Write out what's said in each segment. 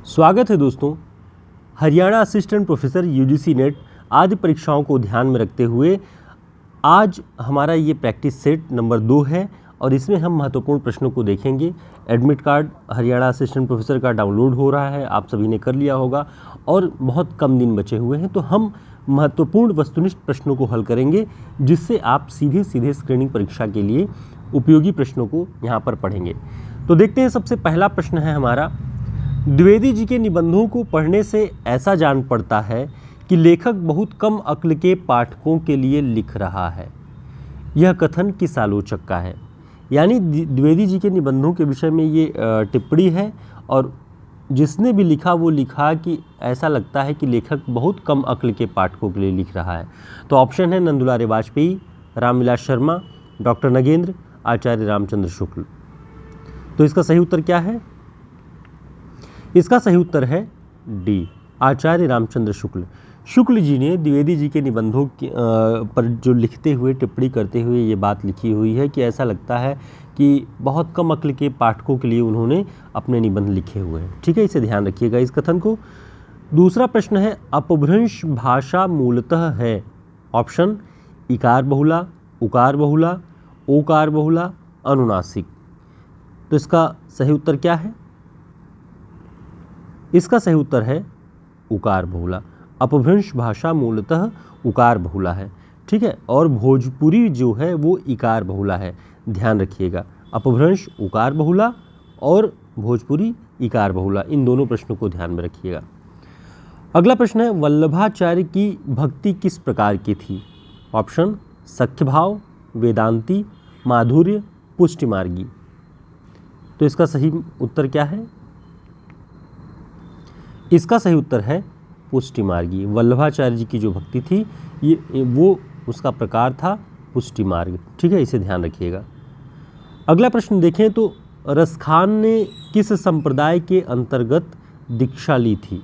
स्वागत है दोस्तों। Haryana assistant professor UGC net आदि परीक्षाओं को ध्यान में रखते हुए आज हमारा ये प्रैक्टिस सेट नंबर 2 है और इसमें हम महत्वपूर्ण प्रश्नों को देखेंगे। Admit card Haryana assistant professor का डाउनलोड हो रहा है, आप सभी ने कर लिया होगा और बहुत कम दिन बचे हुए हैं, तो हम महत्वपूर्ण वस्तुनिष्ठ प्रश्नों को हल करेंगे जिससे आप सीधे सीधे स्क्रीनिंग परीक्षा के लिए उपयोगी प्रश्नों को यहाँ पर पढ़ेंगे। तो देखते हैं, सबसे पहला प्रश्न है हमारा, द्विवेदी जी के निबंधों को पढ़ने से ऐसा जान पड़ता है कि लेखक बहुत कम अक्ल के पाठकों के लिए लिख रहा है। यह कथन किस आलोचक का है? यानी द्विवेदी जी के निबंधों के विषय में ये टिप्पणी है और जिसने भी लिखा वो लिखा कि ऐसा लगता है कि लेखक बहुत कम अक्ल के पाठकों के लिए लिख रहा है। तो ऑप्शन है नंदुलारे वाजपेयी, रामविलास शर्मा, डॉक्टर नगेंद्र, आचार्य रामचंद्र शुक्ल। तो इसका सही उत्तर क्या है? इसका सही उत्तर है डी, आचार्य रामचंद्र शुक्ल। शुक्ल जी ने द्विवेदी जी के निबंधों पर जो लिखते हुए टिप्पणी करते हुए ये बात लिखी हुई है कि ऐसा लगता है कि बहुत कम अक्ल के पाठकों के लिए उन्होंने अपने निबंध लिखे हुए हैं। ठीक है, इसे ध्यान रखिएगा इस कथन को। दूसरा प्रश्न है, अपभ्रंश भाषा मूलतः है। ऑप्शन इकार बहुला, उकार बहुला, ओकार बहुला, अनुनासिक। तो इसका सही उत्तर क्या है? इसका सही उत्तर है उकार बहुला। अपभ्रंश भाषा मूलतः उकार बहुला है। ठीक है, और भोजपुरी जो है वो इकार बहुला है, ध्यान रखिएगा। अपभ्रंश उकार बहुला और भोजपुरी इकार बहुला, इन दोनों प्रश्नों को ध्यान में रखिएगा। अगला प्रश्न है, वल्लभाचार्य की भक्ति किस प्रकार की थी? ऑप्शन सख्य भाव, वेदांती, माधुर्य, पुष्टिमार्गी। तो इसका सही उत्तर क्या है? इसका सही उत्तर है पुष्टिमार्गी। वल्लभाचार्य जी की जो भक्ति थी ये वो उसका प्रकार था पुष्टिमार्ग। ठीक है, इसे ध्यान रखिएगा। अगला प्रश्न देखें तो रसखान ने किस संप्रदाय के अंतर्गत दीक्षा ली थी?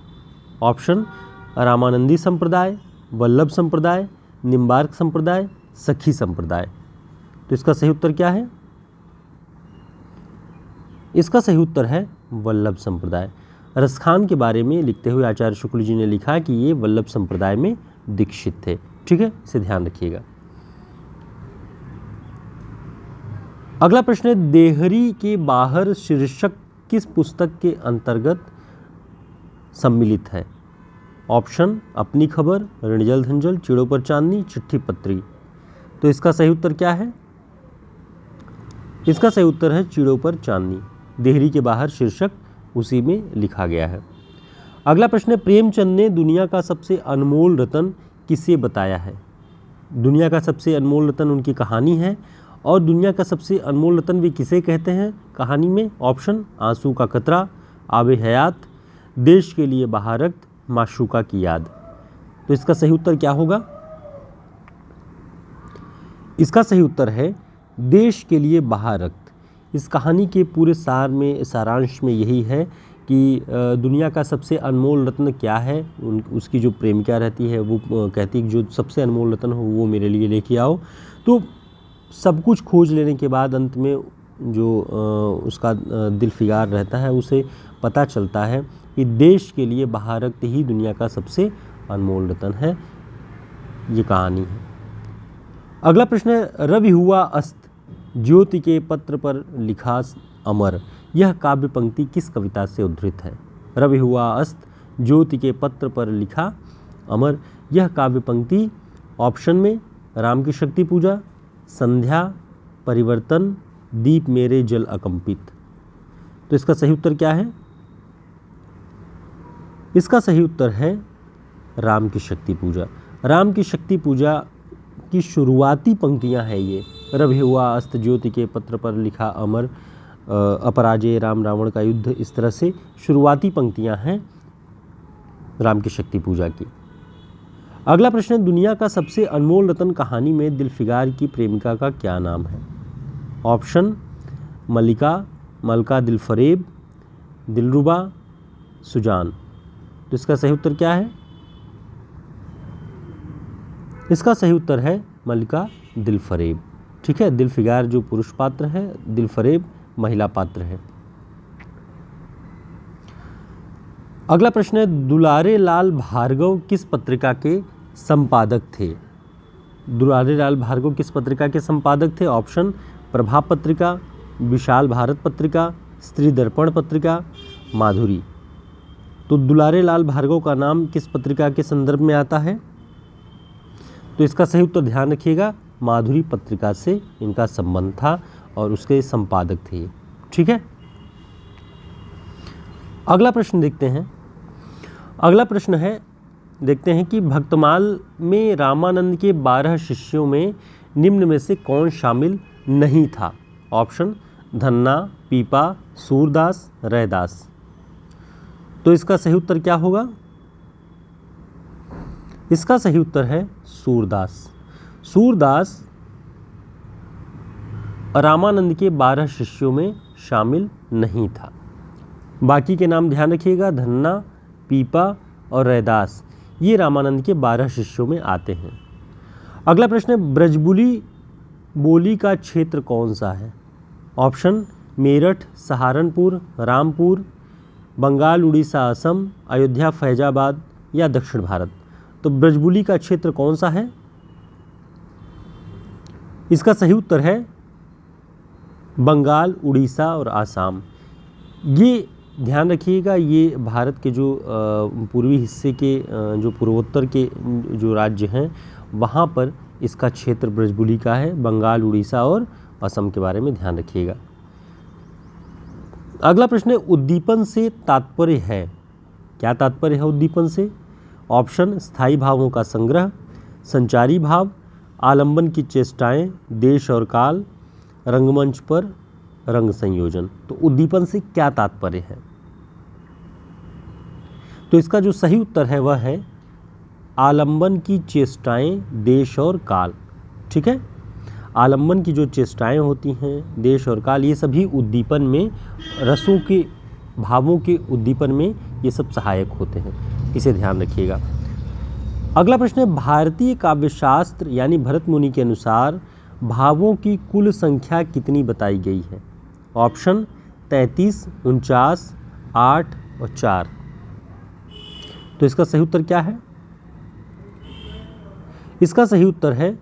ऑप्शन रामानंदी संप्रदाय, वल्लभ संप्रदाय, निम्बार्क संप्रदाय, सखी संप्रदाय। तो इसका सही उत्तर क्या है? इसका सही उत्तर है वल्लभ संप्रदाय। रसखान के बारे में लिखते हुए आचार्य शुक्ल जी ने लिखा कि ये वल्लभ संप्रदाय में दीक्षित थे। ठीक है, इसे ध्यान रखिएगा। अगला प्रश्न है, देहरी के बाहर शीर्षक किस पुस्तक के अंतर्गत सम्मिलित है? ऑप्शन अपनी खबर, ऋणजल धंजल, चिड़ों पर चांदनी, चिट्ठी पत्री। तो इसका सही उत्तर क्या है? इसका सही उत्तर है चिड़ों पर चांदनी। देहरी के बाहर शीर्षक उसी में लिखा गया है। अगला प्रश्न है, प्रेमचंद ने दुनिया का सबसे अनमोल रतन किसे बताया है? दुनिया का सबसे अनमोल रतन उनकी कहानी है और दुनिया का सबसे अनमोल रतन वे किसे कहते हैं कहानी में? ऑप्शन आंसू का कतरा, आबे हयात, देश के लिए बहा रक्त, माशूका की याद। तो इसका सही उत्तर क्या होगा? इसका सही उत्तर है देश के लिए बहा रक्त। इस कहानी के पूरे सारांश में यही है कि दुनिया का सबसे अनमोल रत्न क्या है। उसकी जो प्रेमिका रहती है वो कहती है कि जो सबसे अनमोल रत्न हो वो मेरे लिए लेके आओ। तो सब कुछ खोज लेने के बाद अंत में जो उसका दिल फिगार रहता है उसे पता चलता है कि देश के लिए बहा रक्त ही दुनिया का सबसे अनमोल रत्न है। ये कहानी है। अगला प्रश्न है, रवि हुआ अस्त, ज्योति के पत्र पर लिखा अमर। यह काव्य पंक्ति किस कविता से उद्धृत है? रवि हुआ अस्त, ज्योति के पत्र पर लिखा अमर। यह काव्य पंक्ति ऑप्शन में राम की शक्ति पूजा, संध्या, परिवर्तन, दीप मेरे जल अकंपित। तो इसका सही उत्तर क्या है? इसका सही उत्तर है राम की शक्ति पूजा। राम की शक्ति पूजा की शुरुआती पंक्तियां हैं ये। रवि हुआ अस्त, ज्योति के पत्र पर लिखा अमर, अपराजय, राम रावण का युद्ध, इस तरह से शुरुआती पंक्तियां हैं राम की शक्ति पूजा की। अगला प्रश्न है, दुनिया का सबसे अनमोल रतन कहानी में दिलफिगार की प्रेमिका का क्या नाम है? ऑप्शन मलिका, मलका दिलफरेब, दिलरुबा, सुजान। तो इसका सही उत्तर क्या है? इसका सही उत्तर है मलिका दिलफरेब। ठीक है, दिलफिगार जो पुरुष पात्र है, दिलफरेब महिला पात्र है। अगला प्रश्न है, दुलारे लाल भार्गव किस पत्रिका के संपादक थे? दुलारे लाल भार्गव किस पत्रिका के संपादक थे? ऑप्शन प्रभा पत्रिका, विशाल भारत पत्रिका, स्त्री दर्पण पत्रिका, माधुरी। तो दुलारे लाल भार्गव का नाम किस पत्रिका के संदर्भ में आता है? तो इसका सही उत्तर ध्यान रखिएगा, माधुरी पत्रिका से इनका संबंध था और उसके संपादक थे ये। ठीक है, अगला प्रश्न देखते हैं। अगला प्रश्न है, देखते हैं कि भक्तमाल में रामानंद के 12 शिष्यों में निम्न में से कौन शामिल नहीं था? ऑप्शन धन्ना, पीपा, सूरदास, रैदास। तो इसका सही उत्तर क्या होगा? इसका सही उत्तर है सूरदास। सूरदास रामानंद के 12 शिष्यों में शामिल नहीं था। बाकी के नाम ध्यान रखिएगा, धन्ना, पीपा और रैदास, ये रामानंद के 12 शिष्यों में आते हैं। अगला प्रश्न है, ब्रजबुली बोली का क्षेत्र कौन सा है? ऑप्शन मेरठ, सहारनपुर, रामपुर, बंगाल, उड़ीसा, असम, अयोध्या, फैजाबाद या दक्षिण भारत। तो ब्रजबुली का क्षेत्र कौन सा है? इसका सही उत्तर है बंगाल, उड़ीसा और आसाम। ये ध्यान रखिएगा, ये भारत के जो पूर्वी हिस्से के जो पूर्वोत्तर के जो राज्य हैं वहाँ पर इसका क्षेत्र ब्रजबुली का है। बंगाल, उड़ीसा और असम के बारे में ध्यान रखिएगा। अगला प्रश्न है, उद्दीपन से तात्पर्य है? क्या तात्पर्य है उद्दीपन से? ऑप्शन स्थायी भावों का संग्रह, संचारी भाव, आलंबन की चेष्टाएं, देश और काल, रंगमंच पर रंग संयोजन। तो उद्दीपन से क्या तात्पर्य है? तो इसका जो सही उत्तर है वह है आलंबन की चेष्टाएं, देश और काल। ठीक है, आलंबन की जो चेष्टाएं होती हैं, देश और काल, ये सभी उद्दीपन में, रसों के भावों के उद्दीपन में ये सब सहायक होते हैं, इसे ध्यान रखिएगा। अगला प्रश्न है, भारतीय काव्यशास्त्र यानी भरत मुनि के अनुसार भावों की कुल संख्या कितनी बताई गई है? ऑप्शन 33, 49, 8 और 4। तो इसका सही उत्तर क्या है? इसका सही उत्तर है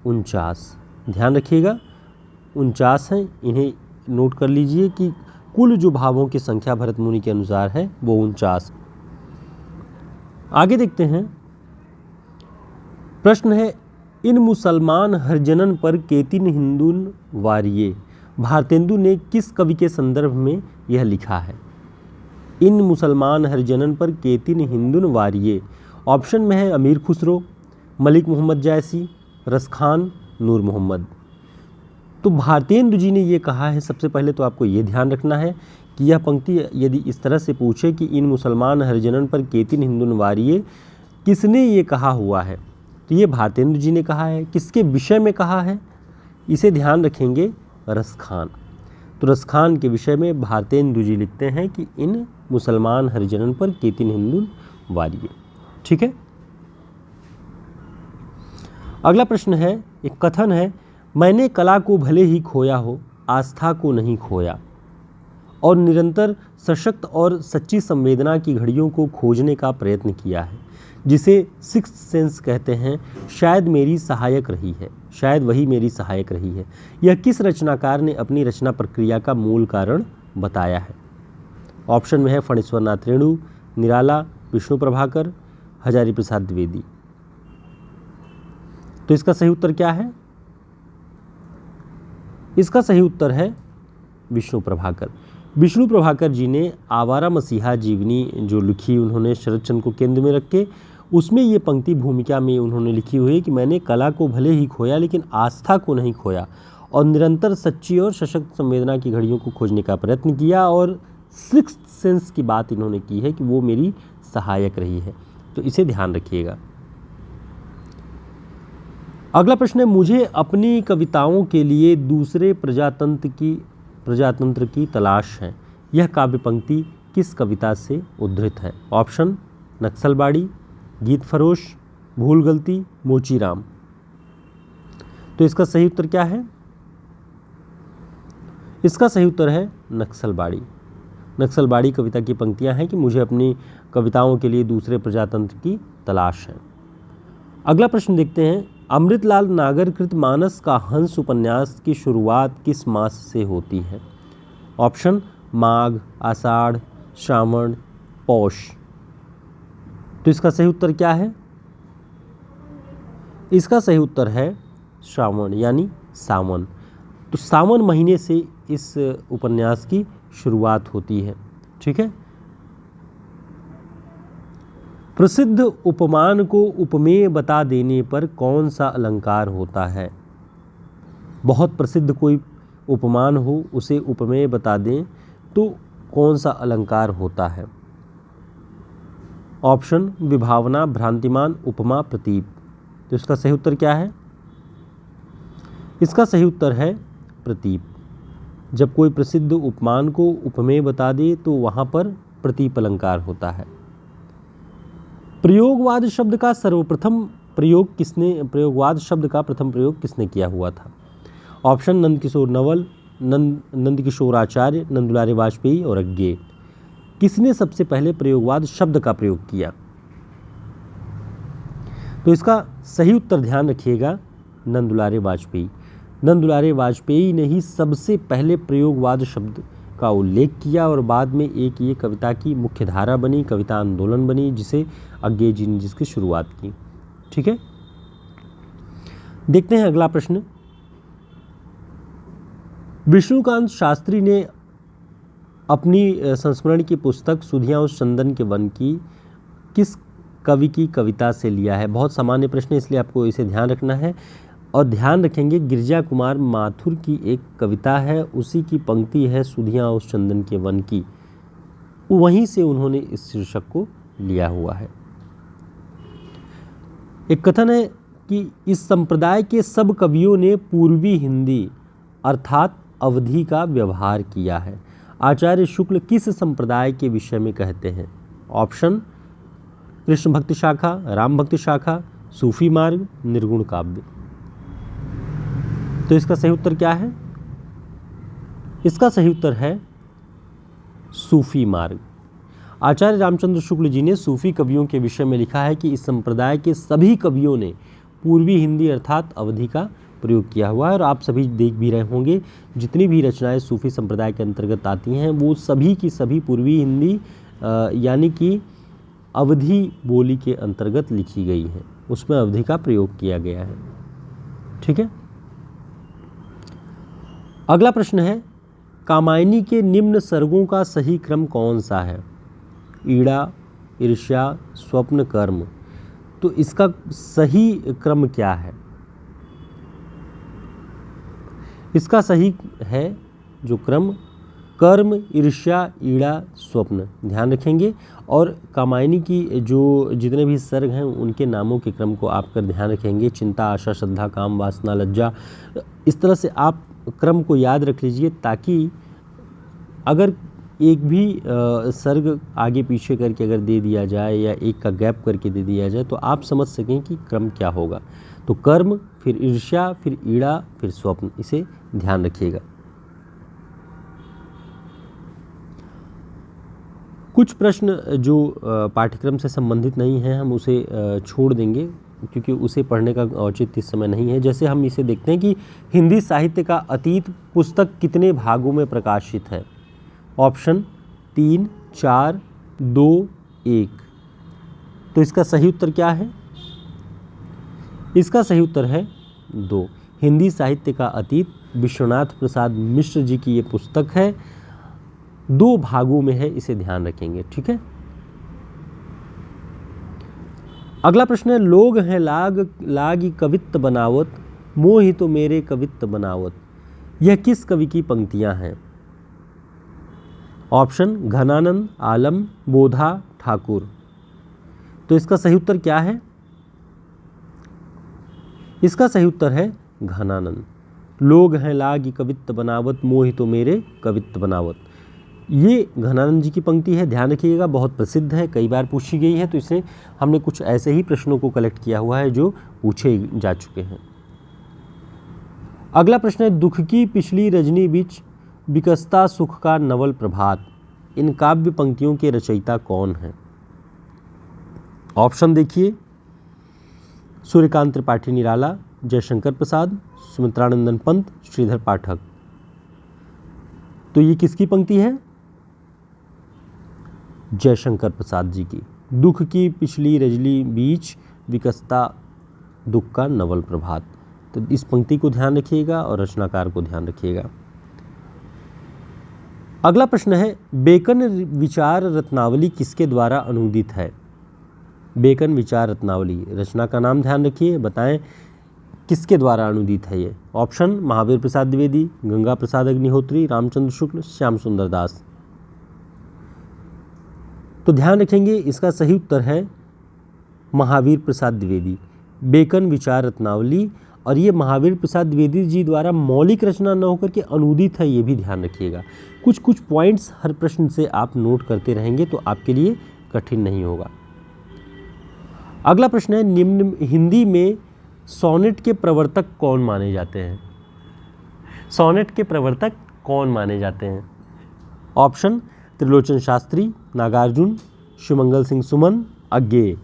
49। ध्यान रखिएगा, 49 हैं, इन्हें नोट कर लीजिए कि कुल जो भावों की संख्या भरत मुनि के अनुसार है वो 49। आगे देखते हैं, प्रश्न है, इन मुसलमान हरिजनन पर केतिन हिंदुन वारिये, भारतेंदु ने किस कवि के संदर्भ में यह लिखा है? इन मुसलमान हरिजनन पर केतिन हिंदुन वारिये। ऑप्शन में है अमीर खुसरो, मलिक मोहम्मद जैसी, रसखान, नूर मोहम्मद। तो भारतेंदु जी ने ये कहा है। सबसे पहले तो आपको ये ध्यान रखना है कि यह पंक्ति यदि इस तरह से पूछे कि इन मुसलमान हरिजनन पर केतिन हिंदुन वारिये, किसने ये कहा हुआ है, तो ये भारतेंदु जी ने कहा है। किसके विषय में कहा है, इसे ध्यान रखेंगे, रसखान। तो रसखान के विषय में भारतेंदु जी लिखते हैं कि इन मुसलमान हरिजनन पर केतिन हिंदुन वारिये। ठीक है, अगला प्रश्न है, एक कथन है, मैंने कला को भले ही खोया हो, आस्था को नहीं खोया, और निरंतर सशक्त और सच्ची संवेदना की घड़ियों को खोजने का प्रयत्न किया है, जिसे सिक्स्थ सेंस कहते हैं, शायद मेरी सहायक रही है, शायद वही मेरी सहायक रही है। यह किस रचनाकार ने अपनी रचना प्रक्रिया का मूल कारण बताया है? ऑप्शन में है फणीश्वर नाथ रेणु, निराला, विष्णु प्रभाकर, हजारी प्रसाद द्विवेदी। तो इसका सही उत्तर क्या है? इसका सही उत्तर है विष्णु प्रभाकर। विष्णु प्रभाकर जी ने आवारा मसीहा जीवनी जो लिखी उन्होंने शरद चंद्र को केंद्र में रख के, उसमें ये पंक्ति भूमिका में उन्होंने लिखी हुई है कि मैंने कला को भले ही खोया लेकिन आस्था को नहीं खोया, और निरंतर सच्ची और सशक्त संवेदना की घड़ियों को खोजने का प्रयत्न किया, और सिक्स्थ सेंस की बात इन्होंने की है कि वो मेरी सहायक रही है। तो इसे ध्यान रखिएगा। अगला प्रश्न है, मुझे अपनी कविताओं के लिए दूसरे प्रजातंत्र की तलाश है, यह काव्य पंक्ति किस कविता से उद्धृत है? ऑप्शन नक्सलबाड़ी, गीत फरोश, भूल गलती, मोचीराम। तो इसका सही उत्तर क्या है? इसका सही उत्तर है नक्सलबाड़ी। नक्सलबाड़ी कविता की पंक्तियां हैं कि मुझे अपनी कविताओं के लिए दूसरे प्रजातंत्र की तलाश है। अगला प्रश्न देखते हैं, अमृतलाल नागरकृत मानस का हंस उपन्यास की शुरुआत किस मास से होती है? ऑप्शन माघ, आषाढ़, श्रावण, पौष। तो इसका सही उत्तर क्या है? इसका सही उत्तर है श्रावण यानी सावन। तो सावन महीने से इस उपन्यास की शुरुआत होती है। ठीक है। प्रसिद्ध उपमान को उपमेय बता देने पर कौन सा अलंकार होता है? बहुत प्रसिद्ध कोई उपमान हो उसे उपमेय बता दें तो कौन सा अलंकार होता है? ऑप्शन विभावना, भ्रांतिमान, उपमा, प्रतीप। तो इसका सही उत्तर क्या है? इसका सही उत्तर है प्रतीप। जब कोई प्रसिद्ध उपमान को उपमेय बता दे तो वहां पर प्रतीप अलंकार होता है। प्रयोगवाद शब्द का सर्वप्रथम प्रयोगवाद शब्द का प्रथम प्रयोग किसने किया हुआ था? ऑप्शन नंदकिशोर नवल, नंदकिशोर आचार्य, नंदुलारे वाजपेयी और अज्ञे। किसने सबसे पहले प्रयोगवाद शब्द का प्रयोग किया? तो इसका सही उत्तर ध्यान रखिएगा, नंदुलारे वाजपेयी। नंदुलारे वाजपेयी ने ही सबसे पहले प्रयोगवाद शब्द का उल्लेख किया और बाद में एक ये कविता की मुख्य धारा बनी, कविता आंदोलन बनी, जिसे अज्ञे जी ने जिसकी शुरुआत की। ठीक है। देखते हैं अगला प्रश्न। विष्णुकांत शास्त्री ने अपनी संस्मरण की पुस्तक सुधियाँ उस चंदन के वन की किस कवि की कविता से लिया है? बहुत सामान्य प्रश्न है, इसलिए आपको इसे ध्यान रखना है। और ध्यान रखेंगे, गिरजा कुमार माथुर की एक कविता है, उसी की पंक्ति है सुधियाँ उस चंदन के वन की, वहीं से उन्होंने इस शीर्षक को लिया हुआ है। एक कथन है कि इस संप्रदाय के सब कवियों ने पूर्वी हिंदी अर्थात अवधी का व्यवहार किया है। आचार्य शुक्ल किस संप्रदाय के विषय में कहते हैं? ऑप्शन कृष्ण भक्ति शाखा, राम भक्ति शाखा, सूफी मार्ग, निर्गुण काव्य। तो इसका सही उत्तर क्या है? इसका सही उत्तर है सूफी मार्ग। आचार्य रामचंद्र शुक्ल जी ने सूफी कवियों के विषय में लिखा है कि इस संप्रदाय के सभी कवियों ने पूर्वी हिंदी अर्थात अवधी का प्रयोग किया हुआ है। और आप सभी देख भी रहे होंगे, जितनी भी रचनाएं सूफी संप्रदाय के अंतर्गत आती हैं वो सभी की सभी पूर्वी हिंदी यानी कि अवधी बोली के अंतर्गत लिखी गई हैं, उसमें अवधी का प्रयोग किया गया है। ठीक है। अगला प्रश्न है, कामायनी के निम्न सर्गों का सही क्रम कौन सा है? ईड़ा, ईर्ष्या, स्वप्न, कर्म। तो इसका सही क्रम क्या है? इसका सही है जो क्रम कर्म, ईर्ष्या, ईड़ा, स्वप्न। ध्यान रखेंगे। और कामायनी की जो जितने भी सर्ग हैं उनके नामों के क्रम को आप कर ध्यान रखेंगे। चिंता, आशा, श्रद्धा, काम, वासना, लज्जा, इस तरह से आप क्रम को याद रख लीजिए, ताकि अगर एक भी सर्ग आगे पीछे करके अगर दे दिया जाए या एक का गैप करके दे दिया जाए तो आप समझ सकें कि क्रम क्या होगा। तो कर्म, फिर ईर्ष्या, फिर ईड़ा, फिर स्वप्न, इसे ध्यान रखिएगा। कुछ प्रश्न जो पाठ्यक्रम से संबंधित नहीं हैं हम उसे छोड़ देंगे, क्योंकि उसे पढ़ने का औचित्य इस समय नहीं है। जैसे हम इसे देखते हैं कि हिंदी साहित्य का अतीत पुस्तक कितने भागों में प्रकाशित है? ऑप्शन 3, 4, 2, 1। तो इसका सही उत्तर क्या है? इसका सही उत्तर है 2। हिंदी साहित्य का अतीत विश्वनाथ प्रसाद मिश्र जी की ये पुस्तक है, 2 भागों में है, इसे ध्यान रखेंगे। ठीक है। अगला प्रश्न है, लोग हैं लागी कवित्त बनावत, मोहि तो मेरे कवित्त बनावत। यह किस कवि की पंक्तियां हैं? ऑप्शन घनानंद, आलम, बोधा, ठाकुर। तो इसका सही उत्तर क्या है? इसका सही उत्तर है घनानंद। लोग हैं लागी कवित्त बनावत, मोहि तो मेरे कवित्त बनावत। ये घनानंद जी की पंक्ति है, ध्यान रखिएगा, बहुत प्रसिद्ध है, कई बार पूछी गई है। तो इसे हमने कुछ ऐसे ही प्रश्नों को कलेक्ट किया हुआ है जो पूछे जा चुके हैं। अगला प्रश्न है, दुख की पिछली रजनी बीच विकसता सुख का नवल प्रभात। इन काव्य पंक्तियों के रचयिता कौन हैं? ऑप्शन देखिए, सूर्यकांत त्रिपाठी निराला, जयशंकर प्रसाद, सुमित्रानंदन पंत, श्रीधर पाठक। तो ये किसकी पंक्ति है? जयशंकर प्रसाद जी की। दुख की पिछली रजली बीच विकसता दुख का नवल प्रभात। तो इस पंक्ति को ध्यान रखिएगा और रचनाकार को ध्यान रखिएगा। अगला प्रश्न है, बेकन विचार रत्नावली किसके द्वारा अनुदित है? बेकन विचार रत्नावली, रचना का नाम ध्यान रखिए, बताएं किसके द्वारा अनुदित है ये? ऑप्शन महावीर प्रसाद द्विवेदी, गंगा प्रसाद अग्निहोत्री, रामचंद्र शुक्ल, श्याम सुंदर दास। तो ध्यान रखेंगे इसका सही उत्तर है महावीर प्रसाद द्विवेदी। बेकन विचार रत्नावली, और ये महावीर प्रसाद द्विवेदी जी द्वारा मौलिक रचना न होकर के अनुदित है, ये भी ध्यान रखिएगा। कुछ कुछ पॉइंट्स हर प्रश्न से आप नोट करते रहेंगे तो आपके लिए कठिन नहीं होगा। अगला प्रश्न है, निम्न हिंदी में सोनेट के प्रवर्तक कौन माने जाते हैं? सोनेट के प्रवर्तक कौन माने जाते हैं? ऑप्शन त्रिलोचन शास्त्री, नागार्जुन, शिवमंगल सिंह सुमन, अज्ञेय।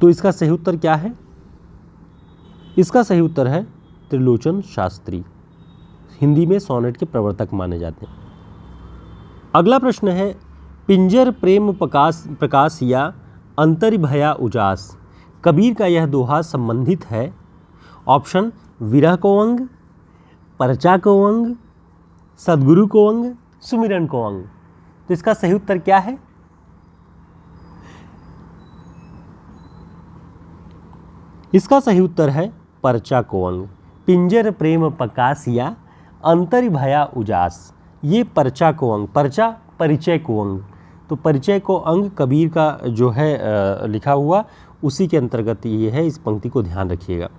तो इसका सही उत्तर क्या है? इसका सही उत्तर है त्रिलोचन शास्त्री, हिंदी में सोनेट के प्रवर्तक माने जाते हैं। अगला प्रश्न है, पिंजर प्रेम प्रकाश या अंतर्भया उजास, कबीर का यह दोहा संबंधित है? ऑप्शन विरह को अंग, परचा को अंग, सदगुरु को अंग, सुमिरन को अंग। तो इसका सही उत्तर क्या है? इसका सही उत्तर है परचा को अंग। पिंजर प्रेम प्रकाश या अंतर्भया उजास, ये परचा को अंग, परचा परिचय को अंग। तो परिचय को अंग कबीर का जो है लिखा हुआ, उसी के अंतर्गत ये है, इस पंक्ति को ध्यान रखिएगा।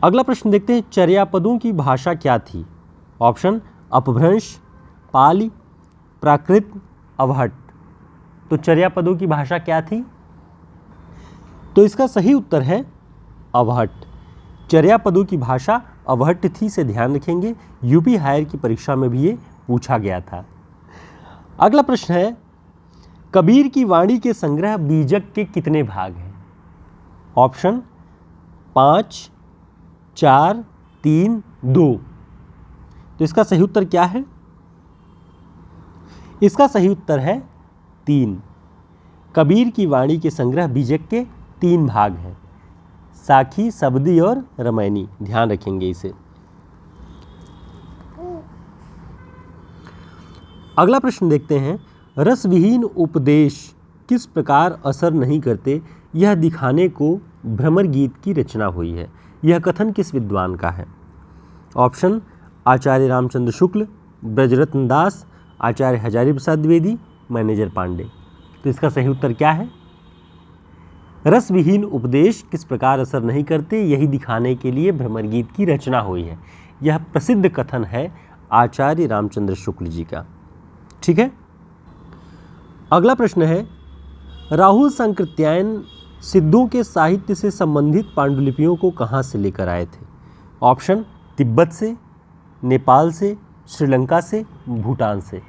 अगला प्रश्न देखते हैं, चर्यापदों की भाषा क्या थी? ऑप्शन अपभ्रंश, पाली, प्राकृत, अवहट। तो चर्यापदों की भाषा क्या थी? तो इसका सही उत्तर है अवहट। चर्यापदों की भाषा अवहट थी, से ध्यान रखेंगे, यूपी हायर की परीक्षा में भी ये पूछा गया था। अगला प्रश्न है, कबीर की वाणी के संग्रह बीजक के कितने भाग हैं? ऑप्शन 5, 4, 3, 2। तो इसका सही उत्तर क्या है? इसका सही उत्तर है 3। कबीर की वाणी के संग्रह बीजक के 3 भाग हैं, साखी, सबदी और रामायणी। ध्यान रखेंगे इसे। अगला प्रश्न देखते हैं, रसविहीन उपदेश किस प्रकार असर नहीं करते, यह दिखाने को भ्रमर गीत की रचना हुई है। यह कथन किस विद्वान का है? ऑप्शन आचार्य रामचंद्र शुक्ल, ब्रजरत्न दास, आचार्य हजारी प्रसाद द्विवेदी, मैनेजर पांडे। तो इसका सही उत्तर क्या है? रसविहीन उपदेश किस प्रकार असर नहीं करते, यही दिखाने के लिए भ्रमर गीत की रचना हुई है। यह प्रसिद्ध कथन है आचार्य रामचंद्र शुक्ल जी का। ठीक है। अगला प्रश्न है, राहुल सांकृत्यायन सिद्धों के साहित्य से संबंधित पांडुलिपियों को कहाँ से लेकर आए थे? ऑप्शन तिब्बत से, नेपाल से, श्रीलंका से, भूटान से।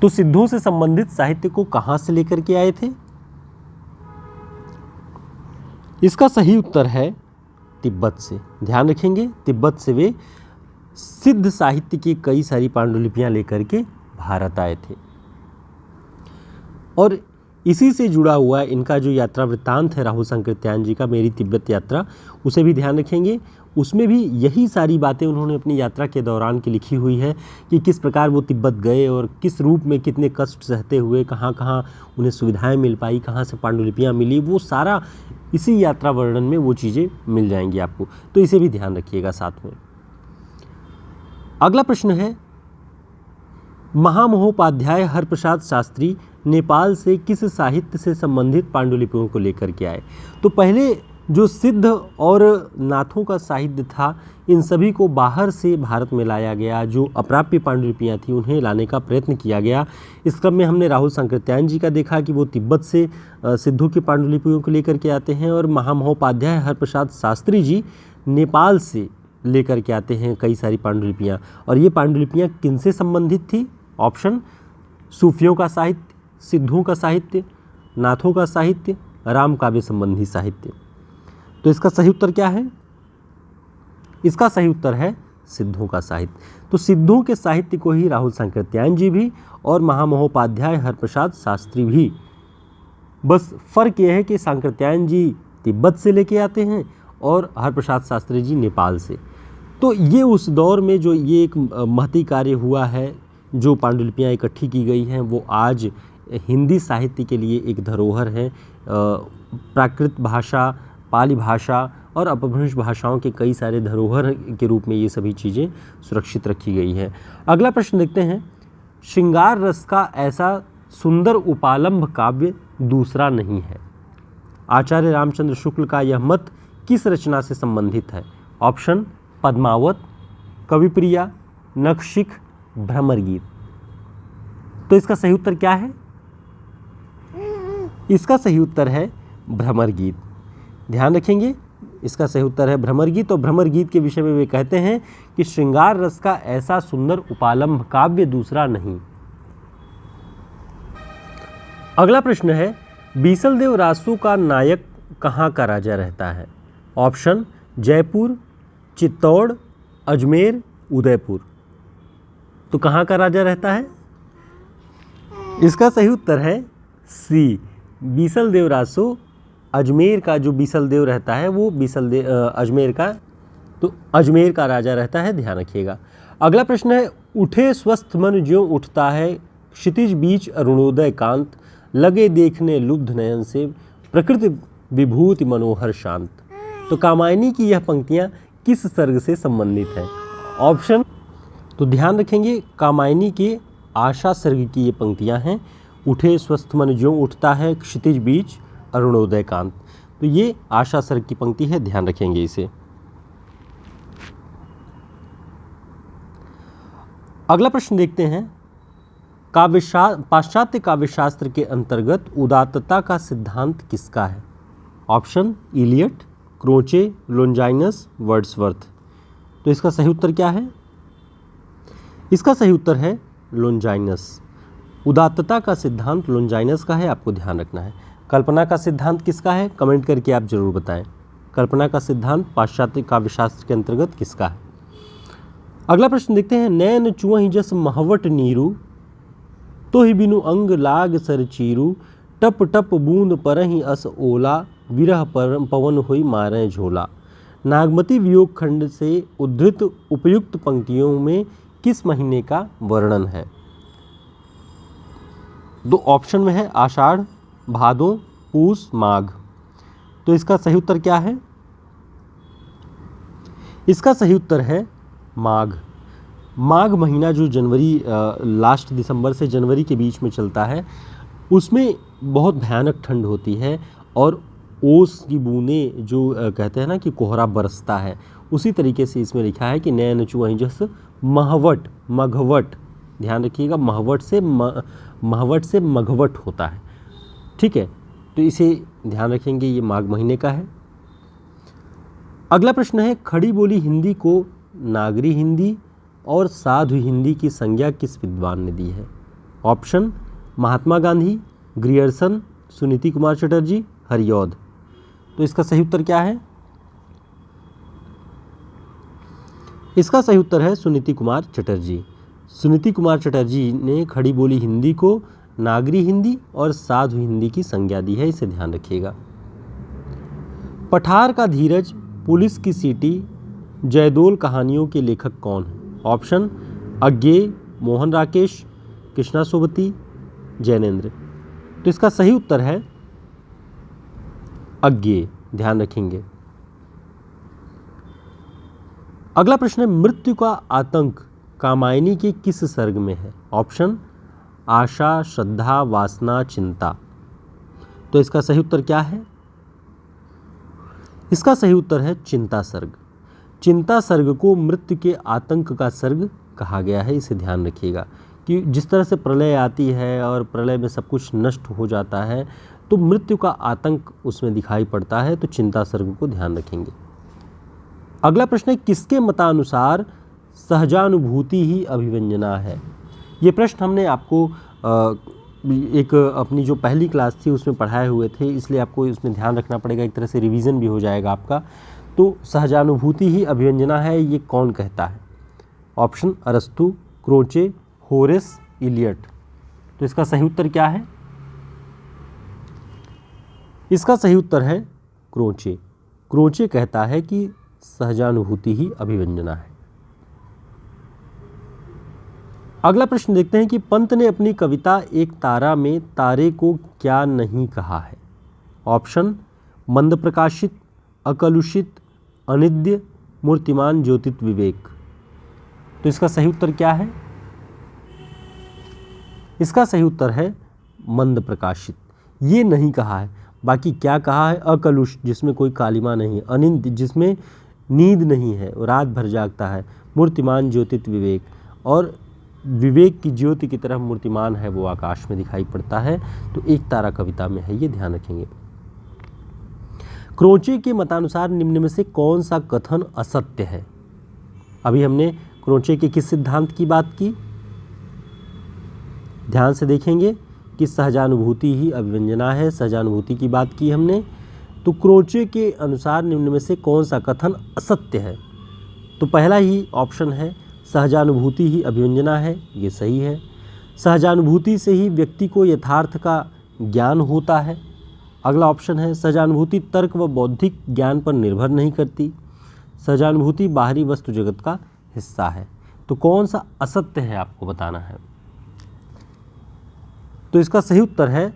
तो सिद्धों से संबंधित साहित्य को कहाँ से लेकर के आए थे? इसका सही उत्तर है तिब्बत से। ध्यान रखेंगे, तिब्बत से वे सिद्ध साहित्य की कई सारी पांडुलिपियां लेकर के भारत आए थे। और इसी से जुड़ा हुआ इनका जो यात्रा वृत्तांत है राहुल सांकृत्यायन जी का, मेरी तिब्बत यात्रा, उसे भी ध्यान रखेंगे। उसमें भी यही सारी बातें उन्होंने अपनी यात्रा के दौरान की लिखी हुई है कि किस प्रकार वो तिब्बत गए और किस रूप में कितने कष्ट सहते हुए, कहाँ कहाँ उन्हें सुविधाएं मिल पाई, कहाँ से पांडुलिपियाँ मिली, वो सारा इसी यात्रा वर्णन में वो चीज़ें मिल जाएंगी आपको। तो इसे भी ध्यान रखिएगा साथ में। अगला प्रश्न है, महामहोपाध्याय हरप्रसाद शास्त्री नेपाल से किस साहित्य से संबंधित पांडुलिपियों को लेकर के आए? तो पहले जो सिद्ध और नाथों का साहित्य था, इन सभी को बाहर से भारत में लाया गया। जो अप्राप्य पांडुलिपियाँ थी उन्हें लाने का प्रयत्न किया गया। इस क्रम में हमने राहुल सांकृत्यायन जी का देखा कि वो तिब्बत से सिद्धों की पांडुलिपियों को लेकर के आते हैं, और महामहोपाध्याय हरप्रसाद शास्त्री जी नेपाल से लेकर के आते हैं कई सारी पांडुलिपियाँ, और ये पांडुलिपियाँ किनसे संबंधित थी? ऑप्शन सूफियों का साहित्य, सिद्धों का साहित्य, नाथों का साहित्य, राम काव्य संबंधी साहित्य। तो इसका सही उत्तर क्या है? इसका सही उत्तर है सिद्धों का साहित्य। तो सिद्धों के साहित्य को ही राहुल सांकृत्यायन जी भी और महामहोपाध्याय हरप्रसाद शास्त्री भी, बस फर्क यह है कि सांकृत्यायन जी तिब्बत से लेके आते हैं और हरप्रसाद शास्त्री जी नेपाल से। तो ये उस दौर में जो ये एक महती कार्य हुआ है, जो पांडुलिपियाँ इकट्ठी की गई हैं, वो आज हिंदी साहित्य के लिए एक धरोहर है। प्राकृत भाषा, पाली भाषा और अपभ्रंश भाषाओं के कई सारे धरोहर के रूप में ये सभी चीज़ें सुरक्षित रखी गई हैं। अगला प्रश्न देखते हैं, श्रृंगार रस का ऐसा सुंदर उपालंभ काव्य दूसरा नहीं है। आचार्य रामचंद्र शुक्ल का यह मत किस रचना से संबंधित है? ऑप्शन पद्मावत, कविप्रिया, नखशिख, भ्रमर गीत। तो इसका सही उत्तर क्या है? इसका सही उत्तर है भ्रमर गीत। ध्यान रखेंगे, इसका सही उत्तर है भ्रमर गीत। और भ्रमर गीत के विषय में वे कहते हैं कि श्रृंगार रस का ऐसा सुंदर उपालंभ काव्य दूसरा नहीं। अगला प्रश्न है, बीसलदेव रासू का नायक कहाँ का राजा रहता है? ऑप्शन जयपुर, चित्तौड़, अजमेर, उदयपुर। तो कहाँ का राजा रहता है? इसका सही उत्तर है सी, बीसलदेव रासू। अजमेर का जो बीसलदेव रहता है वो अजमेर का, तो अजमेर का राजा रहता है, ध्यान रखिएगा। अगला प्रश्न है, उठे स्वस्थ मन ज्यों उठता है, क्षितिज बीच अरुणोदय कांत, लगे देखने लुब्ध नयन से, प्रकृति विभूति मनोहर शांत। तो कामायनी की यह पंक्तियाँ किस सर्ग से संबंधित हैं? ऑप्शन, तो ध्यान रखेंगे, कामायनी के आशा सर्ग की ये पंक्तियाँ हैं। उठे स्वस्थ मन ज्यों उठता है, क्षितिज बीच अरुणोदय कांत। तो ये आशा सर्ग की पंक्ति है, ध्यान रखेंगे इसे। अगला प्रश्न देखते हैं, पाश्चात्य काव्यशास्त्र के अंतर्गत उदात्तता का सिद्धांत किसका है? Option Eliot, Croce, Longinus, Wordsworth. तो इसका सही उत्तर क्या है? इसका सही उत्तर है लोंजाइनस। उदात्तता का सिद्धांत लोंजाइनस का है, आपको ध्यान रखना है। कल्पना का सिद्धांत किसका है? कमेंट करके आप जरूर बताएं। कल्पना का सिद्धांत पाश्चात्य काव्यशास्त्र के अंतर्गत किसका है? अगला प्रश्न देखते हैं, नैन चुअहि जस महवट नीरू, तो ही बिनु अंग लाग सर चीरू, टप टप बूंद परहि अस ओला, विरह पवन होई मारे झोला। नागमती वियोग खंड से उद्धृत उपयुक्त पंक्तियों में किस महीने का वर्णन है? दो ऑप्शन में है, आषाढ़, भादों, पूस, माघ। तो इसका सही उत्तर क्या है? इसका सही उत्तर है माघ। माघ महीना जो जनवरी, लास्ट दिसंबर से जनवरी के बीच में चलता है, उसमें बहुत भयानक ठंड होती है और ओस की बूंदें जो कहते हैं ना कि कोहरा बरसता है, उसी तरीके से इसमें लिखा है कि नैन चुअहि जस महवट, मघवट। ध्यान रखिएगा, महवट से मघवट होता है, ठीक है। तो इसे ध्यान रखेंगे, ये माघ महीने का है। अगला प्रश्न है, खड़ी बोली हिंदी को नागरी हिंदी और साधु हिंदी की संज्ञा किस विद्वान ने दी है? Option Mahatma Gandhi, Grierson, Suniti Kumar Chatterjee, Hariaudh. तो इसका सही उत्तर क्या है? इसका सही उत्तर है सुनीति कुमार चटर्जी। सुनीति कुमार चटर्जी ने खड़ी बोली हिंदी को नागरी हिंदी और साधु हिंदी की संज्ञा दी है, इसे ध्यान रखिएगा। पठार का धीरज, पुलिस की सीटी, जयदोल कहानियों के लेखक कौन हैं? ऑप्शन अज्ञेय, मोहन राकेश, कृष्णा सोबती, जैनेन्द्र। तो इसका सही उत्तर है अज्ञेय, ध्यान रखेंगे। अगला प्रश्न है, मृत्यु का आतंक कामायनी के किस सर्ग में है? ऑप्शन आशा, श्रद्धा, वासना, चिंता। तो इसका सही उत्तर क्या है? इसका सही उत्तर है चिंता सर्ग। चिंता सर्ग को मृत्यु के आतंक का सर्ग कहा गया है, इसे ध्यान रखिएगा कि जिस तरह से प्रलय आती है और प्रलय में सब कुछ नष्ट हो जाता है, तो मृत्यु का आतंक उसमें दिखाई पड़ता है, तो चिंता सर्ग को ध्यान रखेंगे। अगला प्रश्न है, किसके मतानुसार सहजानुभूति ही अभिव्यंजना है? ये प्रश्न हमने आपको एक अपनी जो पहली क्लास थी उसमें पढ़ाए हुए थे, इसलिए आपको इसमें ध्यान रखना पड़ेगा, एक तरह से रिवीजन भी हो जाएगा आपका। तो सहजानुभूति ही अभिव्यंजना है, ये कौन कहता है? ऑप्शन अरस्तु, क्रोचे, होरेस, इलियट। तो इसका सही उत्तर क्या है? इसका सही उत्तर है क्रोचे। क्रोचे कहता है कि सहजानुभूति ही अभिव्यंजना है। अगला प्रश्न देखते हैं कि पंत ने अपनी कविता एक तारा में तारे को क्या नहीं कहा है? ऑप्शन मंद प्रकाशित, अकलुषित, अनिद्य, मूर्तिमान, ज्योतित, विवेक। तो इसका सही उत्तर क्या है? इसका सही उत्तर है मंद प्रकाशित। ये नहीं कहा है, बाकी क्या कहा है? अकलुष, जिसमें कोई कालिमा नहीं, अनिंद, जिसमें नींद नहीं है, रात भर जागता है, मूर्तिमान, ज्योतित, विवेक, और विवेक की ज्योति की तरह मूर्तिमान है, वो आकाश में दिखाई पड़ता है। तो एक तारा कविता में है, ये ध्यान रखेंगे। क्रोचे के मतानुसार निम्न में से कौन सा कथन असत्य है? अभी हमने क्रोचे के किस सिद्धांत की बात की? ध्यान से देखेंगे कि सहजानुभूति ही अभिव्यंजना है, सहजानुभूति की बात की हमने। तो क्रोचे के अनुसार निम्न में से कौन सा कथन असत्य है? तो पहला ही ऑप्शन है सहजानुभूति ही अभिव्यंजना है, ये सही है। सहजानुभूति से ही व्यक्ति को यथार्थ का ज्ञान होता है। अगला ऑप्शन है सहजानुभूति तर्क व बौद्धिक ज्ञान पर निर्भर नहीं करती। सहजानुभूति बाहरी वस्तु जगत का हिस्सा है। तो कौन सा असत्य है आपको बताना है। तो इसका सही उत्तर है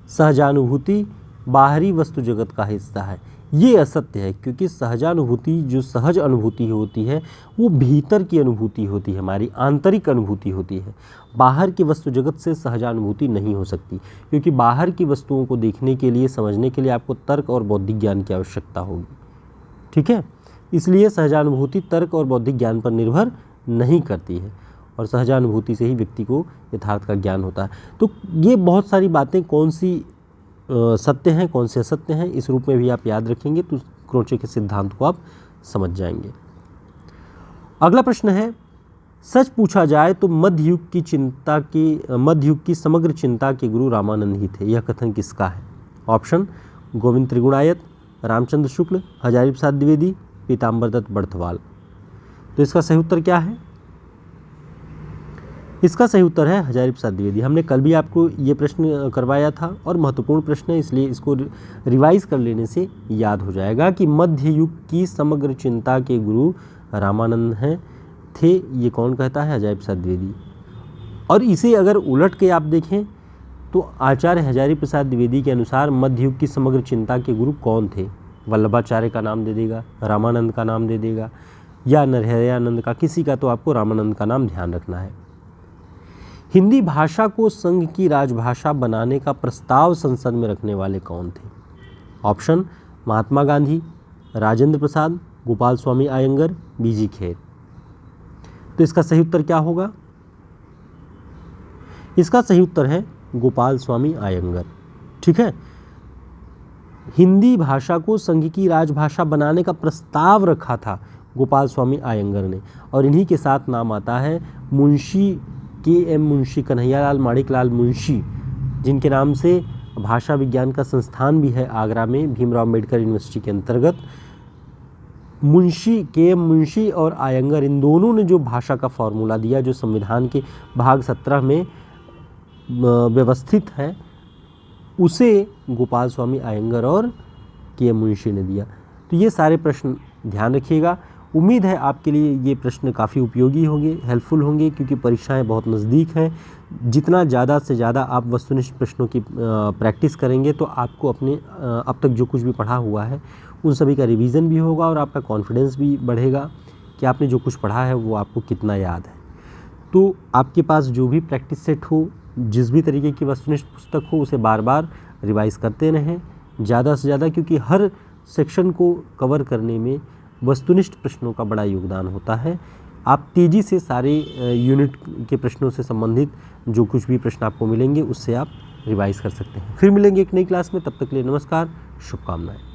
सहजानुभूति बाहरी वस्तु जगत का हिस्सा है। ये असत्य है, क्योंकि सहजानुभूति जो सहज अनुभूति होती है वो भीतर की अनुभूति होती है, हमारी आंतरिक अनुभूति होती है। बाहर की वस्तु जगत से सहजानुभूति नहीं हो सकती, क्योंकि बाहर की वस्तुओं को देखने के लिए, समझने के लिए आपको तर्क और बौद्धिक ज्ञान की आवश्यकता होगी। ठीक है, इसलिए सहजानुभूति तर्क और बौद्धिक ज्ञान पर निर्भर नहीं करती है, और सहजानुभूति से ही व्यक्ति को यथार्थ का ज्ञान होता है। तो ये बहुत सारी बातें कौन सी सत्य हैं, कौन से असत्य हैं, इस रूप में भी आप याद रखेंगे तो क्रोचे के सिद्धांत को आप समझ जाएंगे। अगला प्रश्न है, सच पूछा जाए तो मध्य युग की समग्र चिंता के गुरु रामानंद ही थे, यह कथन किसका है? ऑप्शन गोविंद त्रिगुणायत, रामचंद्र शुक्ल, हजारी प्रसाद द्विवेदी, पीताम्बर दत्त बड़थवाल। तो इसका सही उत्तर क्या है? इसका सही उत्तर है हजारी प्रसाद द्विवेदी। हमने कल भी आपको ये प्रश्न करवाया था और महत्वपूर्ण प्रश्न है, इसलिए इसको रिवाइज कर लेने से याद हो जाएगा कि मध्य युग की समग्र चिंता के गुरु रामानंद थे। ये कौन कहता है? हजारी प्रसाद द्विवेदी। और इसे अगर उलट के आप देखें तो आचार्य हजारी प्रसाद द्विवेदी के अनुसार मध्य युग की समग्र चिंता के गुरु कौन थे? वल्लभाचार्य का नाम दे देगा, रामानंद का नाम दे देगा, या नरहरियानंद का, किसी का तो आपको रामानंद का नाम ध्यान रखना है। हिंदी भाषा को संघ की राजभाषा बनाने का प्रस्ताव संसद में रखने वाले कौन थे? ऑप्शन महात्मा गांधी, राजेंद्र प्रसाद, गोपाल स्वामी आयंगर, बीजी खेर। तो इसका सही उत्तर क्या होगा? इसका सही उत्तर है गोपाल स्वामी आयंगर। ठीक है, हिंदी भाषा को संघ की राजभाषा बनाने का प्रस्ताव रखा था गोपाल स्वामी आयंगर ने, और इन्हीं के साथ नाम आता है मुंशी KM मुंशी, कन्हैयालाल माणिकलाल मुंशी, जिनके नाम से भाषा विज्ञान का संस्थान भी है आगरा में, भीमराव अम्बेडकर यूनिवर्सिटी के अंतर्गत। मुंशी, KM मुंशी और आयंगर, इन दोनों ने जो भाषा का फॉर्मूला दिया, जो संविधान के भाग 17 में व्यवस्थित है, उसे गोपाल स्वामी आयंगर और KM मुंशी ने दिया। तो ये सारे प्रश्न ध्यान रखिएगा। उम्मीद है आपके लिए ये प्रश्न काफ़ी उपयोगी होंगे, हेल्पफुल होंगे, क्योंकि परीक्षाएं बहुत नज़दीक हैं। जितना ज़्यादा से ज़्यादा आप वस्तुनिष्ठ प्रश्नों की प्रैक्टिस करेंगे तो आपको अपने अब तक जो कुछ भी पढ़ा हुआ है उन सभी का रिवीजन भी होगा, और आपका कॉन्फिडेंस भी बढ़ेगा कि आपने जो कुछ पढ़ा है वो आपको कितना याद है। तो आपके पास जो भी प्रैक्टिस सेट हो, जिस भी तरीके की वस्तुनिष्ठ पुस्तक हो, उसे बार बार रिवाइज़ करते रहें ज़्यादा से ज़्यादा, क्योंकि हर सेक्शन को कवर करने में वस्तुनिष्ठ प्रश्नों का बड़ा योगदान होता है। आप तेज़ी से सारे यूनिट के प्रश्नों से संबंधित जो कुछ भी प्रश्न आपको मिलेंगे उससे आप रिवाइज कर सकते हैं। फिर मिलेंगे एक नई क्लास में, तब तक के लिए नमस्कार, शुभकामनाएं।